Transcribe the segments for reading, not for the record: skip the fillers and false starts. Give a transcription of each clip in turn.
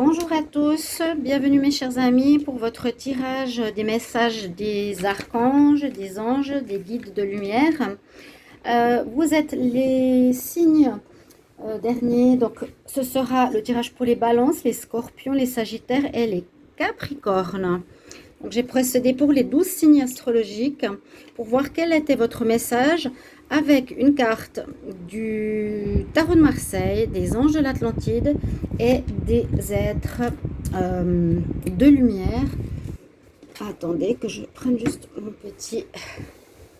Bonjour à tous, bienvenue mes chers amis pour votre tirage des messages des archanges, des anges, des guides de lumière. Vous êtes les signes derniers, donc ce sera le tirage pour les balances, les scorpions, les sagittaires et les capricornes. Donc j'ai procédé pour les 12 signes astrologiques pour voir quel était votre message avec une carte du tarot de Marseille, des anges de l'Atlantide et des êtres de lumière. Attendez que je prenne juste mon petit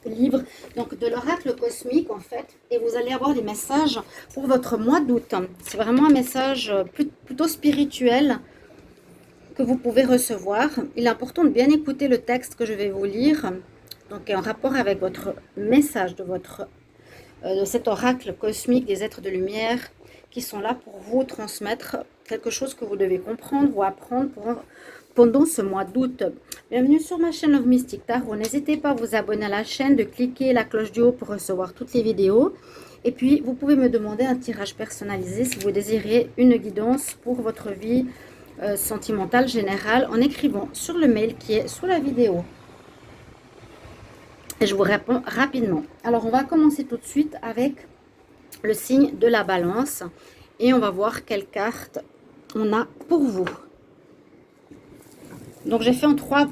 livre donc de l'oracle cosmique en fait, et vous allez avoir des messages pour votre mois d'août. C'est vraiment un message plutôt spirituel que vous pouvez recevoir. Il est important de bien écouter le texte que je vais vous lire, donc en rapport avec votre message de cet oracle cosmique des êtres de lumière qui sont là pour vous transmettre quelque chose que vous devez comprendre ou apprendre pendant ce mois d'août. Bienvenue sur ma chaîne Love Mystic Tarot. N'hésitez pas à vous abonner à la chaîne, de cliquer la cloche du haut pour recevoir toutes les vidéos. Et puis, vous pouvez me demander un tirage personnalisé si vous désirez une guidance pour votre vie sentimentale générale en écrivant sur le mail qui est sous la vidéo. Et je vous réponds rapidement. Alors, on va commencer tout de suite avec le signe de la balance. Et on va voir quelle carte on a pour vous. Donc, j'ai fait en trois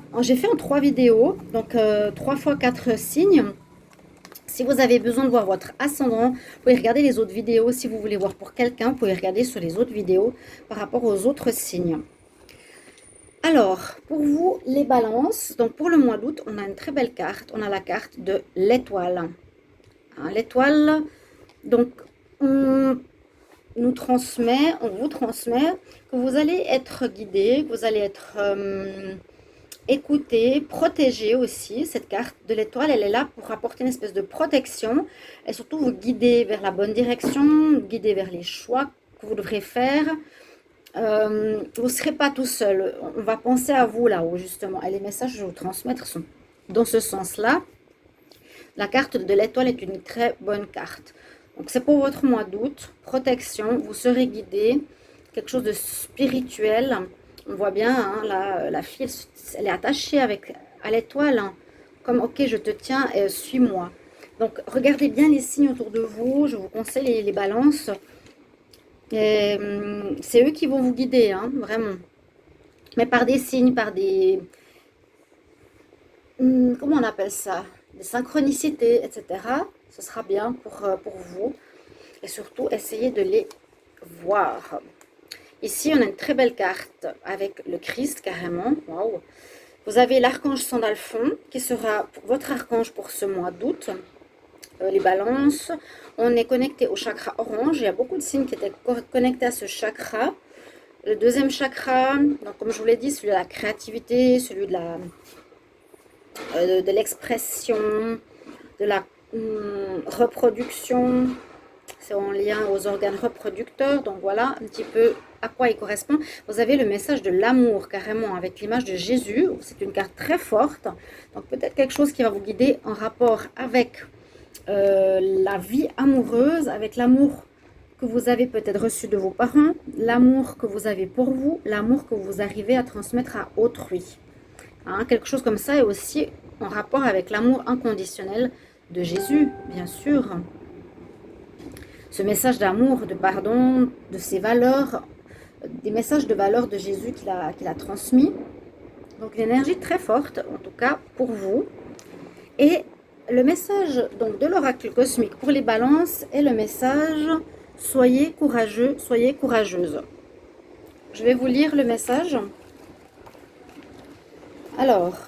vidéos. Donc, 3 fois 4 signes. Si vous avez besoin de voir votre ascendant, vous pouvez regarder les autres vidéos. Si vous voulez voir pour quelqu'un, vous pouvez regarder sur les autres vidéos par rapport aux autres signes. Alors, pour vous, les balances, donc pour le mois d'août, on a une très belle carte. On a la carte de l'étoile. Hein, l'étoile, donc, on vous transmet que vous allez être guidé, que vous allez être écouté, protégé aussi. Cette carte de l'étoile, elle est là pour apporter une espèce de protection et surtout vous guider vers la bonne direction, vous guider vers les choix que vous devrez faire. Vous ne serez pas tout seul. On va penser à vous là-haut, justement. Et les messages que je vais vous transmettre sont dans ce sens-là. La carte de l'étoile est une très bonne carte. Donc, c'est pour votre mois d'août. Protection, vous serez guidé. Quelque chose de spirituel. On voit bien, hein, la fille, elle est attachée à l'étoile. Hein, comme, ok, je te tiens, suis-moi. Donc, regardez bien les signes autour de vous. Je vous conseille les balances. C'est eux qui vont vous guider, hein, vraiment. Mais par des signes, par des... comment on appelle ça? Des synchronicités, etc. Ce sera bien pour vous. Et surtout, essayez de les voir. Ici, on a une très belle carte avec le Christ, carrément. Waouh! Vous avez l'archange Sandalphon, qui sera votre archange pour ce mois d'août. Les balances, on est connecté au chakra orange. Il y a beaucoup de signes qui étaient connectés à ce chakra. Le deuxième chakra, donc comme je vous l'ai dit, celui de la créativité, celui de l'expression, de la reproduction. C'est en lien aux organes reproducteurs. Donc voilà un petit peu à quoi il correspond. Vous avez le message de l'amour carrément avec l'image de Jésus. C'est une carte très forte. Donc peut-être quelque chose qui va vous guider en rapport avec la vie amoureuse, avec l'amour que vous avez peut-être reçu de vos parents, l'amour que vous avez pour vous, l'amour que vous arrivez à transmettre à autrui. Hein, quelque chose comme ça est aussi en rapport avec l'amour inconditionnel de Jésus, bien sûr. Ce message d'amour, de pardon, de ses valeurs, des messages de valeurs de Jésus qu'il a transmis. Donc une énergie très forte, en tout cas pour vous. Et le message donc de l'oracle cosmique pour les balances est le message « Soyez courageux, soyez courageuse ». Je vais vous lire le message. Alors,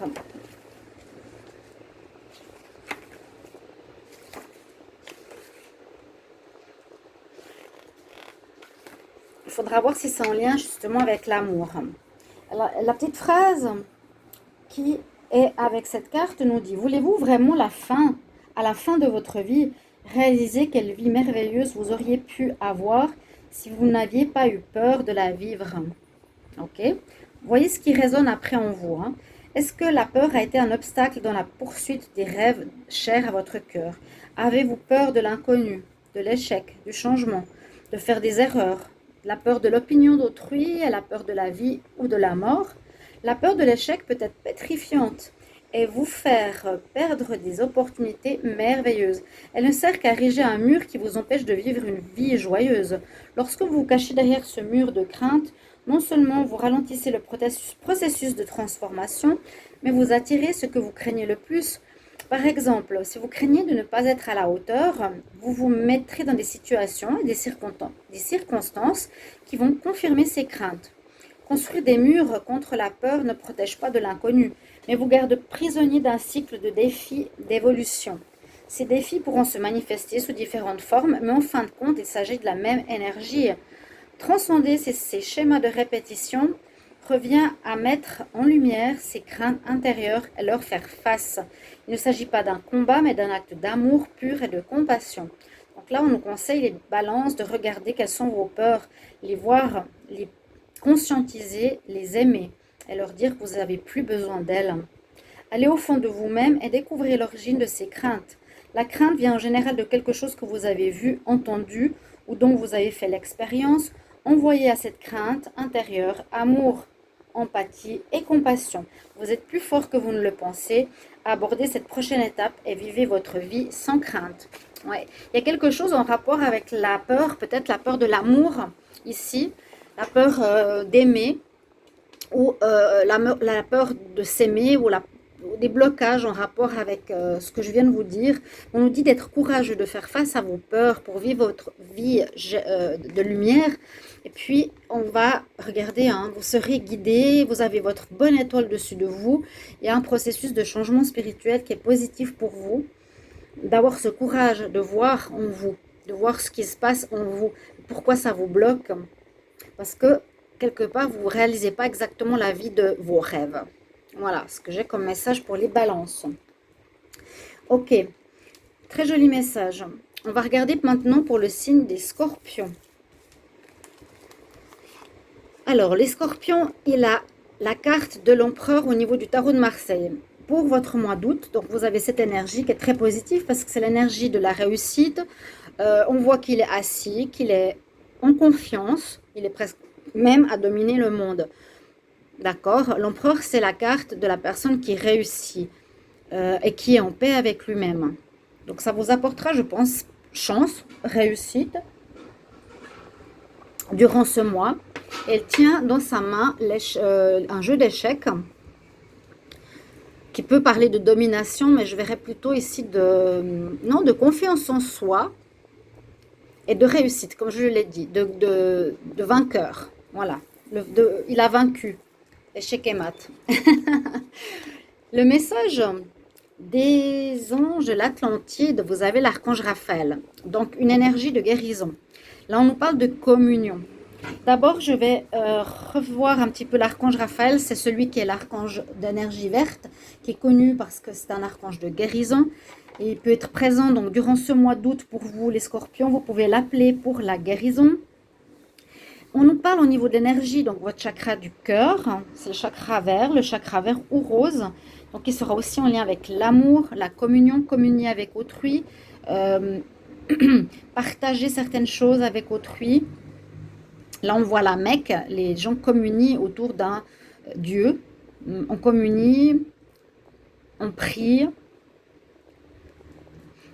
il faudra voir si c'est en lien justement avec l'amour. La petite phrase qui est avec cette carte nous dit: voulez-vous vraiment à la fin de votre vie, réaliser quelle vie merveilleuse vous auriez pu avoir si vous n'aviez pas eu peur de la vivre? Ok. Voyez ce qui résonne après en vous. Hein. Est-ce que la peur a été un obstacle dans la poursuite des rêves chers à votre cœur? Avez-vous peur de l'inconnu, de l'échec, du changement, de faire des erreurs, La peur de l'opinion d'autrui, la peur de la vie ou de la mort. La peur de l'échec peut être pétrifiante et vous faire perdre des opportunités merveilleuses. Elle ne sert qu'à ériger un mur qui vous empêche de vivre une vie joyeuse. Lorsque vous vous cachez derrière ce mur de crainte, non seulement vous ralentissez le processus de transformation, mais vous attirez ce que vous craignez le plus. Par exemple, si vous craignez de ne pas être à la hauteur, vous vous mettrez dans des situations et des circonstances qui vont confirmer ces craintes. Construire des murs contre la peur ne protège pas de l'inconnu, mais vous garde prisonnier d'un cycle de défis d'évolution. Ces défis pourront se manifester sous différentes formes, mais en fin de compte, il s'agit de la même énergie. Transcender ces schémas de répétition revient à mettre en lumière ces craintes intérieures et leur faire face. Il ne s'agit pas d'un combat, mais d'un acte d'amour pur et de compassion. Donc là, on nous conseille les balances de regarder quelles sont vos peurs, les voir, les conscientiser, les aimer et leur dire que vous n'avez plus besoin d'elles. Allez au fond de vous-même et découvrez l'origine de ces craintes. La crainte vient en général de quelque chose que vous avez vu, entendu ou dont vous avez fait l'expérience. Envoyez à cette crainte intérieure amour, empathie et compassion. Vous êtes plus fort que vous ne le pensez. Abordez cette prochaine étape et vivez votre vie sans crainte. Ouais. Il y a quelque chose en rapport avec la peur, peut-être la peur de l'amour ici, la peur d'aimer ou la peur de s'aimer ou des blocages en rapport avec ce que je viens de vous dire. On nous dit d'être courageux, de faire face à vos peurs pour vivre votre vie de lumière. Et puis, on va regarder, vous serez guidé, vous avez votre bonne étoile dessus de vous. Il y a un processus de changement spirituel qui est positif pour vous. D'avoir ce courage de voir en vous, de voir ce qui se passe en vous. Pourquoi ça vous bloque? Parce que, quelque part, vous ne réalisez pas exactement la vie de vos rêves. Voilà ce que j'ai comme message pour les balances. Ok, très joli message. On va regarder maintenant pour le signe des scorpions. Alors, les scorpions, il a la carte de l'empereur au niveau du tarot de Marseille. Pour votre mois d'août, donc vous avez cette énergie qui est très positive parce que c'est l'énergie de la réussite. On voit qu'il est assis, qu'il est en confiance, il est presque même à dominer le monde. D'accord? L'empereur, c'est la carte de la personne qui réussit et qui est en paix avec lui-même. Donc, ça vous apportera, je pense, chance, réussite durant ce mois. Elle tient dans sa main un jeu d'échecs qui peut parler de domination, mais je verrais plutôt ici de confiance en soi et de réussite, comme je l'ai dit, de vainqueur. Voilà, il a vaincu. Échec et mat. Le message des anges de l'Atlantide, vous avez l'archange Raphaël. Donc, une énergie de guérison. Là, on nous parle de communion. D'abord, je vais revoir un petit peu l'archange Raphaël. C'est celui qui est l'archange d'énergie verte, qui est connu parce que c'est un archange de guérison. Et il peut être présent donc durant ce mois d'août pour vous, les scorpions. Vous pouvez l'appeler pour la guérison. On nous parle au niveau de l'énergie, donc votre chakra du cœur, c'est le chakra vert ou rose. Donc il sera aussi en lien avec l'amour, la communion, communier avec autrui, partager certaines choses avec autrui. Là on voit la Mecque, les gens communient autour d'un Dieu. On communie, on prie.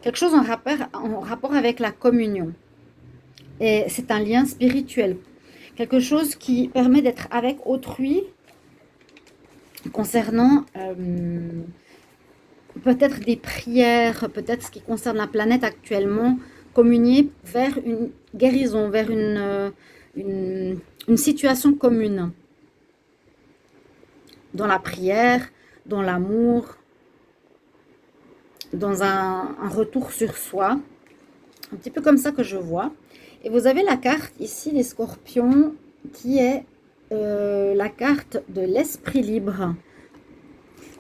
Quelque chose en rapport avec la communion. Et c'est un lien spirituel. Quelque chose qui permet d'être avec autrui concernant peut-être des prières, peut-être ce qui concerne la planète actuellement, communier vers une guérison, vers une situation commune. Dans la prière, dans l'amour, dans un retour sur soi. Un petit peu comme ça que je vois. Et vous avez la carte ici, les scorpions, qui est la carte de l'esprit libre.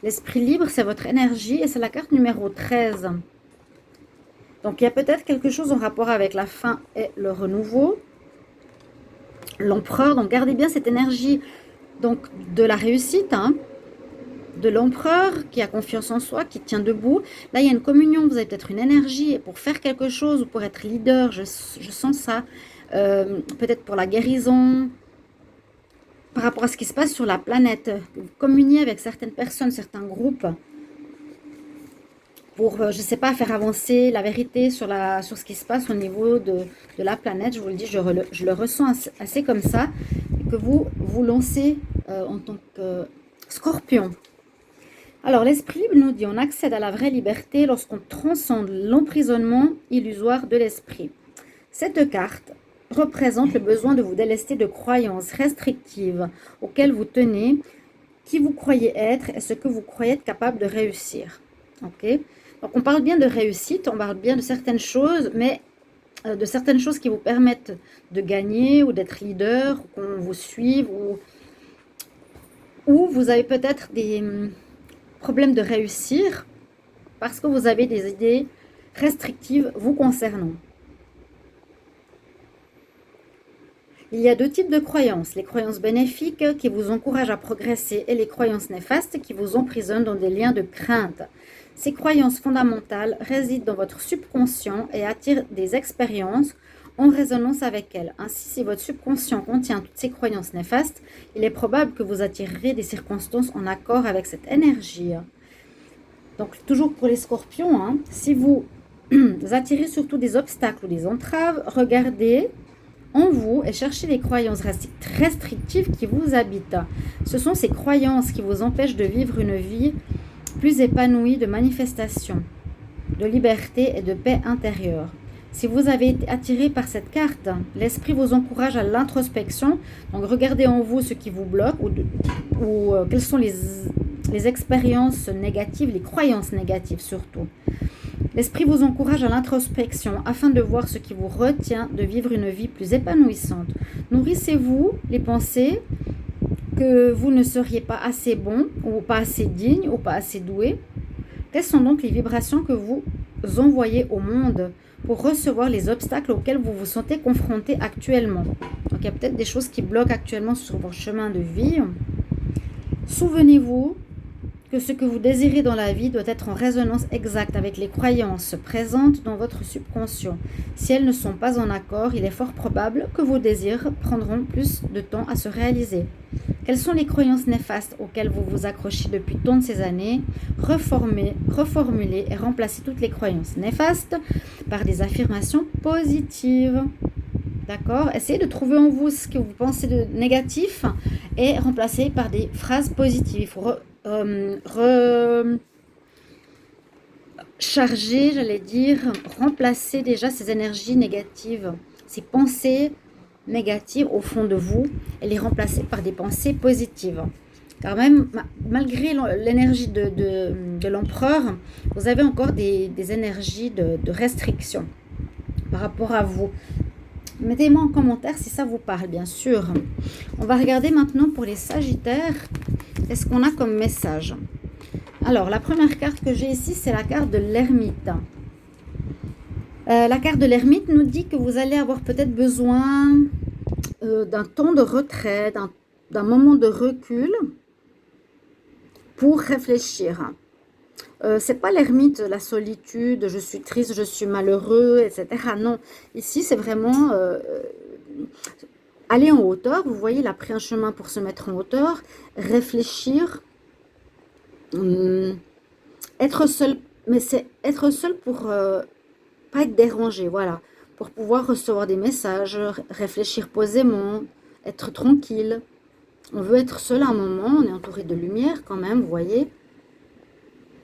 L'esprit libre, c'est votre énergie et c'est la carte numéro 13. Donc, il y a peut-être quelque chose en rapport avec la fin et le renouveau. L'empereur, donc gardez bien cette énergie donc, de la réussite, de l'empereur qui a confiance en soi, qui tient debout. Là, il y a une communion, vous avez peut-être une énergie pour faire quelque chose ou pour être leader, je sens ça. peut-être pour la guérison, par rapport à ce qui se passe sur la planète. Vous communiez avec certaines personnes, certains groupes, pour, je ne sais pas, faire avancer la vérité sur ce qui se passe au niveau de la planète. Je vous le dis, je le ressens assez comme ça, et que vous vous lancez en tant que scorpion. Alors, l'esprit libre nous dit, on accède à la vraie liberté lorsqu'on transcende l'emprisonnement illusoire de l'esprit. Cette carte représente le besoin de vous délester de croyances restrictives auxquelles vous tenez, qui vous croyez être et ce que vous croyez être capable de réussir. Ok? Donc, on parle bien de réussite, on parle bien de certaines choses, mais de certaines choses qui vous permettent de gagner ou d'être leader, ou qu'on vous suive, ou vous avez peut-être des problèmes de réussir parce que vous avez des idées restrictives vous concernant. Il y a deux types de croyances, les croyances bénéfiques qui vous encouragent à progresser et les croyances néfastes qui vous emprisonnent dans des liens de crainte. Ces croyances fondamentales résident dans votre subconscient et attirent des expériences en résonance avec elles. Ainsi, si votre subconscient contient toutes ces croyances néfastes, il est probable que vous attirerez des circonstances en accord avec cette énergie. Donc, toujours pour les scorpions, hein, si vous attirez surtout des obstacles ou des entraves, regardez en vous et cherchez les croyances restrictives qui vous habitent. Ce sont ces croyances qui vous empêchent de vivre une vie plus épanouie de manifestation, de liberté et de paix intérieure. Si vous avez été attiré par cette carte, l'esprit vous encourage à l'introspection. Donc regardez en vous ce qui vous bloque ou quelles sont les expériences négatives, les croyances négatives surtout. L'esprit vous encourage à l'introspection afin de voir ce qui vous retient de vivre une vie plus épanouissante. Nourrissez-vous les pensées que vous ne seriez pas assez bon ou pas assez digne ou pas assez doué. Quelles sont donc les vibrations que vous envoyez au monde pour recevoir les obstacles auxquels vous vous sentez confronté actuellement? Donc il y a peut-être des choses qui bloquent actuellement sur votre chemin de vie. Souvenez-vous que ce que vous désirez dans la vie doit être en résonance exacte avec les croyances présentes dans votre subconscient. Si elles ne sont pas en accord, il est fort probable que vos désirs prendront plus de temps à se réaliser. Quelles sont les croyances néfastes auxquelles vous vous accrochez depuis tant de ces années? Reformulez et remplacez toutes les croyances néfastes par des affirmations positives. D'accord? Essayez de trouver en vous ce que vous pensez de négatif et remplacez par des phrases positives. Il faut recharger, j'allais dire, remplacer déjà ces énergies négatives, ces pensées négatives au fond de vous et les remplacer par des pensées positives. Car même, malgré l'énergie de l'empereur, vous avez encore des énergies de restriction par rapport à vous. Mettez-moi en commentaire si ça vous parle, bien sûr. On va regarder maintenant pour les Sagittaires. Qu'est-ce qu'on a comme message? Alors, la première carte que j'ai ici, c'est la carte de l'ermite. La carte de l'ermite nous dit que vous allez avoir peut-être besoin d'un temps de retrait, d'un moment de recul pour réfléchir. C'est pas l'ermite, la solitude, je suis triste, je suis malheureux, etc. Non, ici c'est vraiment aller en hauteur. Vous voyez, il a pris un chemin pour se mettre en hauteur, réfléchir, être seul, mais c'est être seul pour pas être dérangé, voilà, pour pouvoir recevoir des messages, réfléchir posément, être tranquille. On veut être seul à un moment, on est entouré de lumière quand même, vous voyez.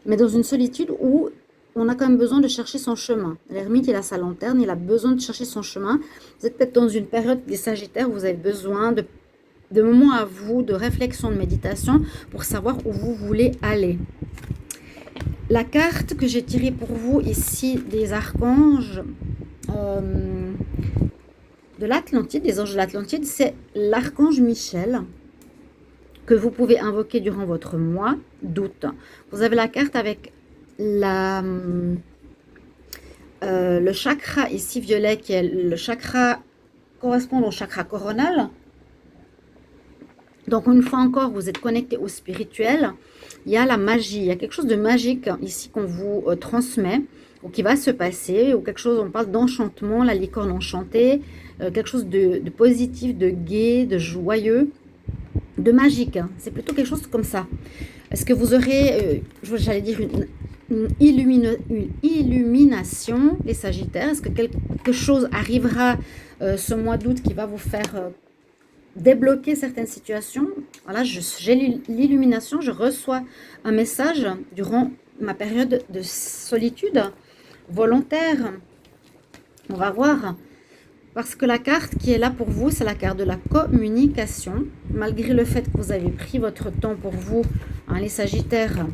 Mais dans une solitude où on a quand même besoin de chercher son chemin. L'ermite, il a sa lanterne, il a besoin de chercher son chemin. Vous êtes peut-être dans une période des Sagittaires où vous avez besoin de moments à vous, de réflexion, de méditation, pour savoir où vous voulez aller. La carte que j'ai tirée pour vous ici, des archanges de l'Atlantide, des anges de l'Atlantide, c'est l'archange Michel, que vous pouvez invoquer durant votre mois d'août. Vous avez la carte avec le chakra ici violet, qui est le chakra correspond au chakra coronal. Donc une fois encore, vous êtes connecté au spirituel. Il y a la magie, il y a quelque chose de magique ici qu'on vous transmet ou qui va se passer, ou quelque chose, on parle d'enchantement, la licorne enchantée, quelque chose de positif, de gai, de joyeux, de magique, hein. C'est plutôt quelque chose comme ça. Est-ce que vous aurez, j'allais dire, une illumination, les Sagittaires? Est-ce que quelque chose arrivera ce mois d'août qui va vous faire débloquer certaines situations? Voilà, j'ai l'illumination, je reçois un message durant ma période de solitude volontaire. On va voir. Parce que la carte qui est là pour vous, c'est la carte de la communication. Malgré le fait que vous avez pris votre temps pour vous, hein, les Sagittaires,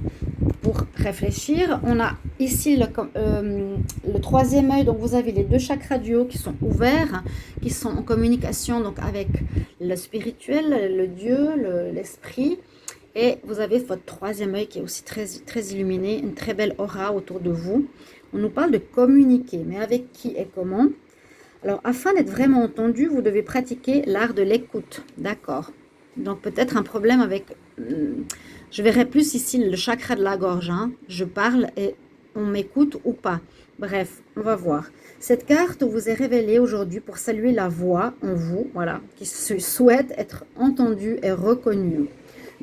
pour réfléchir. On a ici le troisième œil, donc vous avez les deux chakras du haut qui sont ouverts, qui sont en communication donc avec le spirituel, le Dieu, l'esprit. Et vous avez votre troisième œil qui est aussi très, très illuminé, une très belle aura autour de vous. On nous parle de communiquer, mais avec qui et comment? Alors, afin d'être vraiment entendu, vous devez pratiquer l'art de l'écoute. D'accord. Donc, peut-être un problème avec... je verrai plus ici le chakra de la gorge. Hein. Je parle et on m'écoute ou pas. Bref, on va voir. Cette carte vous est révélée aujourd'hui pour saluer la voix en vous, voilà, qui souhaite être entendue et reconnue.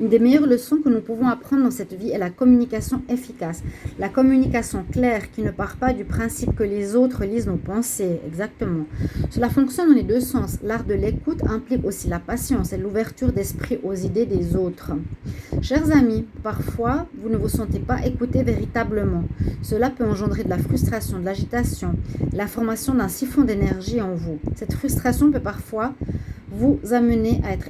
Une des meilleures leçons que nous pouvons apprendre dans cette vie est la communication efficace. La communication claire qui ne part pas du principe que les autres lisent nos pensées. Exactement. Cela fonctionne dans les deux sens. L'art de l'écoute implique aussi la patience et l'ouverture d'esprit aux idées des autres. Chers amis, parfois, vous ne vous sentez pas écoutés véritablement. Cela peut engendrer de la frustration, de l'agitation, la formation d'un siphon d'énergie en vous. Cette frustration peut parfois vous amener à être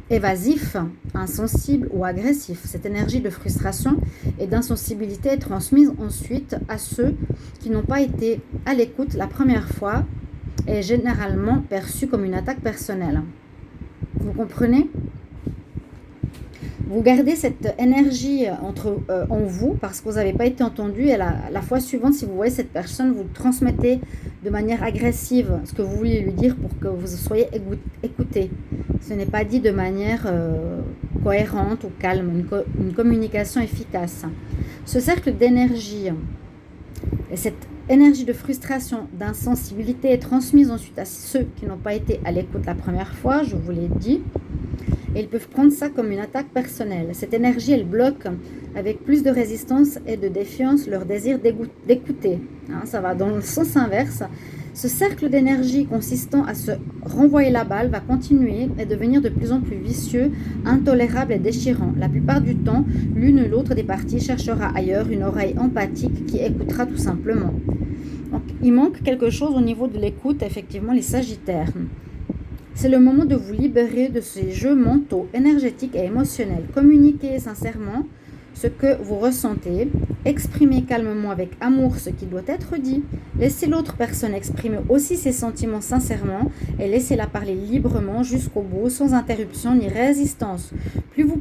évasif, insensible ou agressif. Cette énergie de frustration et d'insensibilité est transmise ensuite à ceux qui n'ont pas été à l'écoute la première fois et est généralement perçue comme une attaque personnelle. Vous comprenez ? Vous gardez cette énergie en vous parce que vous n'avez pas été entendu et la fois suivante, si vous voyez cette personne, vous transmettez de manière agressive ce que vous voulez lui dire pour que vous soyez écouté. Ce n'est pas dit de manière cohérente ou calme, une communication efficace. Ce cercle d'énergie et cette énergie de frustration, d'insensibilité est transmise ensuite à ceux qui n'ont pas été à l'écoute la première fois, je vous l'ai dit. Et ils peuvent prendre ça comme une attaque personnelle. Cette énergie, elle bloque avec plus de résistance et de défiance leur désir d'écouter. Hein, ça va dans le sens inverse. Ce cercle d'énergie consistant à se renvoyer la balle va continuer et devenir de plus en plus vicieux, intolérable et déchirant. La plupart du temps, l'une ou l'autre des parties cherchera ailleurs une oreille empathique qui écoutera tout simplement. Donc, il manque quelque chose au niveau de l'écoute, effectivement, les Sagittaires. C'est le moment de vous libérer de ces jeux mentaux, énergétiques et émotionnels. Communiquez sincèrement ce que vous ressentez. Exprimez calmement avec amour ce qui doit être dit. Laissez l'autre personne exprimer aussi ses sentiments sincèrement et laissez-la parler librement jusqu'au bout, sans interruption ni résistance. Plus vous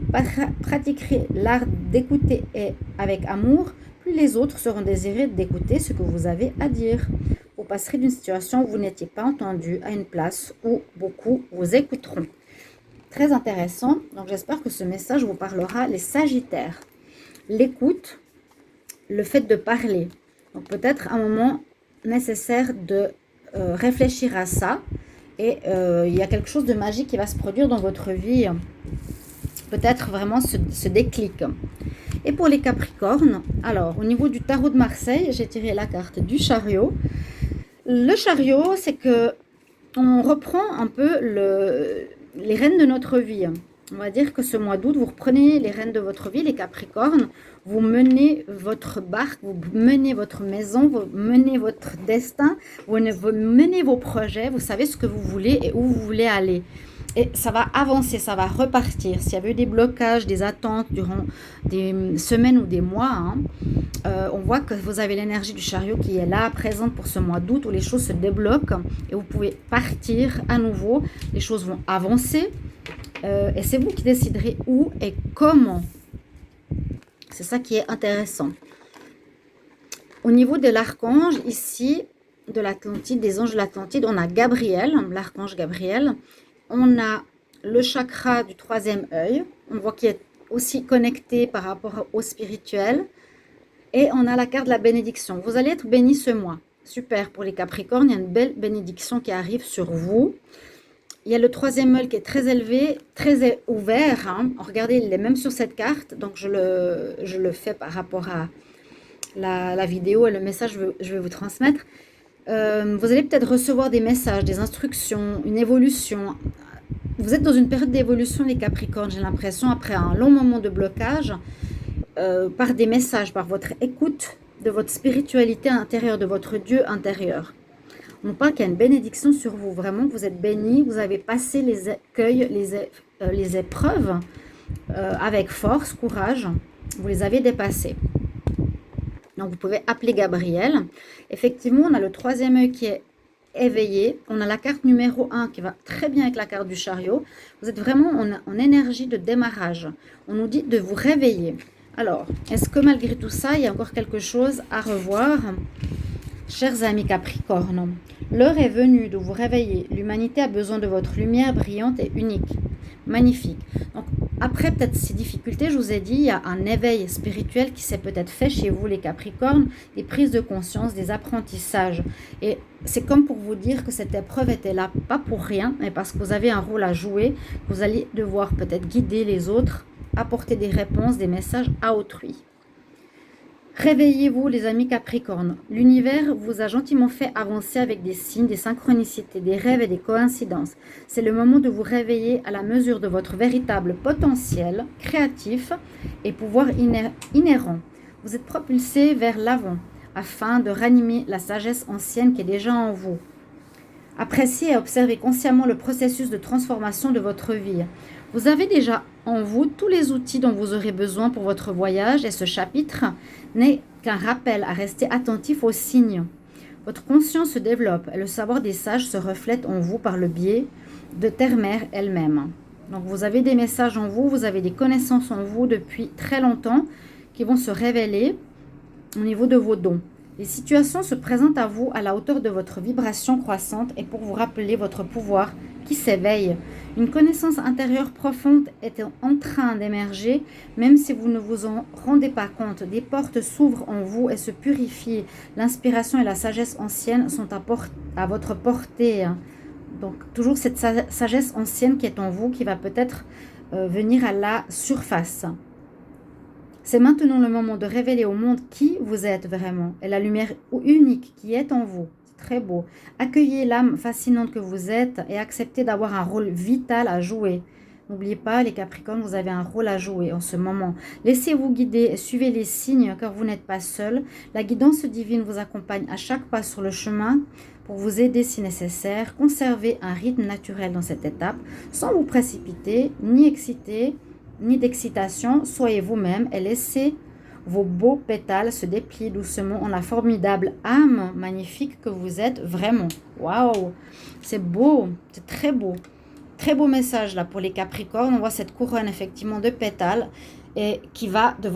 pratiquerez l'art d'écouter et avec amour, plus les autres seront désirés d'écouter ce que vous avez à dire. Vous passerez d'une situation où vous n'étiez pas entendu à une place où beaucoup vous écouteront. Très intéressant. Donc j'espère que ce message vous parlera, les Sagittaires. L'écoute, le fait de parler. Donc peut-être un moment nécessaire de réfléchir à ça. Et il y a quelque chose de magique qui va se produire dans votre vie. Peut-être vraiment ce déclic. Et pour les Capricornes, alors au niveau du tarot de Marseille, j'ai tiré la carte du chariot. Le chariot, c'est que on reprend un peu les rênes de notre vie. On va dire que ce mois d'août, vous reprenez les rênes de votre vie, les Capricornes. Vous menez votre barque, vous menez votre maison, vous menez votre destin, vous menez vos projets, vous savez ce que vous voulez et où vous voulez aller. Et ça va avancer, ça va repartir. S'il y avait eu des blocages, des attentes durant des semaines ou des mois, hein, on voit que vous avez l'énergie du chariot qui est là, présente pour ce mois d'août où les choses se débloquent et vous pouvez partir à nouveau. Les choses vont avancer et c'est vous qui déciderez où et comment. C'est ça qui est intéressant. Au niveau de l'archange, ici, de l'Atlantide, des anges de l'Atlantide, on a Gabriel, l'archange Gabriel. On a le chakra du troisième œil. On voit qu'il est aussi connecté par rapport au spirituel. Et on a la carte de la bénédiction. Vous allez être bénis ce mois. Super pour les Capricornes, il y a une belle bénédiction qui arrive sur vous. Il y a le troisième œil qui est très élevé, très ouvert. Hein. Regardez, il est même sur cette carte. Donc, je le fais par rapport à la vidéo et le message que je vais vous transmettre. Vous allez peut-être recevoir des messages, des instructions, une évolution. Vous êtes dans une période d'évolution, les Capricornes, j'ai l'impression, après un long moment de blocage, par des messages, par votre écoute de votre spiritualité intérieure, de votre Dieu intérieur. On parle qu'il y a une bénédiction sur vous, vraiment, vous êtes bénis, vous avez passé les écueils, les épreuves avec force, courage, vous les avez dépassées. Donc, vous pouvez appeler Gabriel. Effectivement, on a le troisième œil qui est éveillé. On a la carte numéro 1 qui va très bien avec la carte du chariot. Vous êtes vraiment en énergie de démarrage. On nous dit de vous réveiller. Alors, est-ce que malgré tout ça, il y a encore quelque chose à revoir? Chers amis Capricornes, l'heure est venue de vous réveiller. L'humanité a besoin de votre lumière brillante et unique. Magnifique. Donc, après peut-être ces difficultés, je vous ai dit, il y a un éveil spirituel qui s'est peut-être fait chez vous, les Capricornes, des prises de conscience, des apprentissages. Et c'est comme pour vous dire que cette épreuve était là, pas pour rien, mais parce que vous avez un rôle à jouer. Vous allez devoir peut-être guider les autres, apporter des réponses, des messages à autrui. Réveillez-vous les amis Capricornes. L'univers vous a gentiment fait avancer avec des signes, des synchronicités, des rêves et des coïncidences. C'est le moment de vous réveiller à la mesure de votre véritable potentiel créatif et pouvoir inhérent. Vous êtes propulsé vers l'avant afin de ranimer la sagesse ancienne qui est déjà en vous. Appréciez et observez consciemment le processus de transformation de votre vie. Vous avez déjà en vous tous les outils dont vous aurez besoin pour votre voyage et ce chapitre n'est qu'un rappel à rester attentif aux signes. Votre conscience se développe et le savoir des sages se reflète en vous par le biais de Terre-Mère elle-même. Donc vous avez des messages en vous, vous avez des connaissances en vous depuis très longtemps qui vont se révéler au niveau de vos dons. Les situations se présentent à vous à la hauteur de votre vibration croissante et pour vous rappeler votre pouvoir qui s'éveille. Une connaissance intérieure profonde est en train d'émerger, même si vous ne vous en rendez pas compte. Des portes s'ouvrent en vous et se purifient. L'inspiration et la sagesse ancienne sont à votre portée. Donc toujours cette sagesse ancienne qui est en vous qui va peut-être venir à la surface. C'est maintenant le moment de révéler au monde qui vous êtes vraiment et la lumière unique qui est en vous. C'est très beau. Accueillez l'âme fascinante que vous êtes et acceptez d'avoir un rôle vital à jouer. N'oubliez pas, les Capricornes, vous avez un rôle à jouer en ce moment. Laissez-vous guider et suivez les signes car vous n'êtes pas seul. La guidance divine vous accompagne à chaque pas sur le chemin pour vous aider si nécessaire. Conservez un rythme naturel dans cette étape sans vous précipiter ni exciter. Ni d'excitation, soyez vous-même et laissez vos beaux pétales se déplier doucement en la formidable âme magnifique que vous êtes vraiment. Waouh, c'est beau, c'est très beau. Très beau message là pour les Capricornes. On voit cette couronne effectivement de pétales et qui va de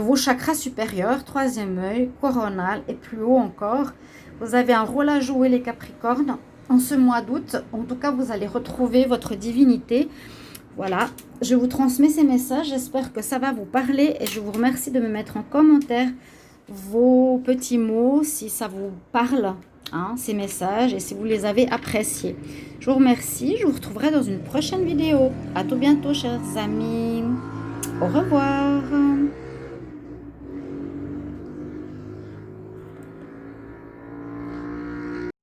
vos chakras supérieurs, troisième œil, coronal et plus haut encore. Vous avez un rôle à jouer les Capricornes en ce mois d'août. En tout cas, vous allez retrouver votre divinité. Voilà, je vous transmets ces messages, j'espère que ça va vous parler et je vous remercie de me mettre en commentaire vos petits mots si ça vous parle, hein, ces messages et si vous les avez appréciés. Je vous remercie, je vous retrouverai dans une prochaine vidéo. À tout bientôt chers amis, au revoir.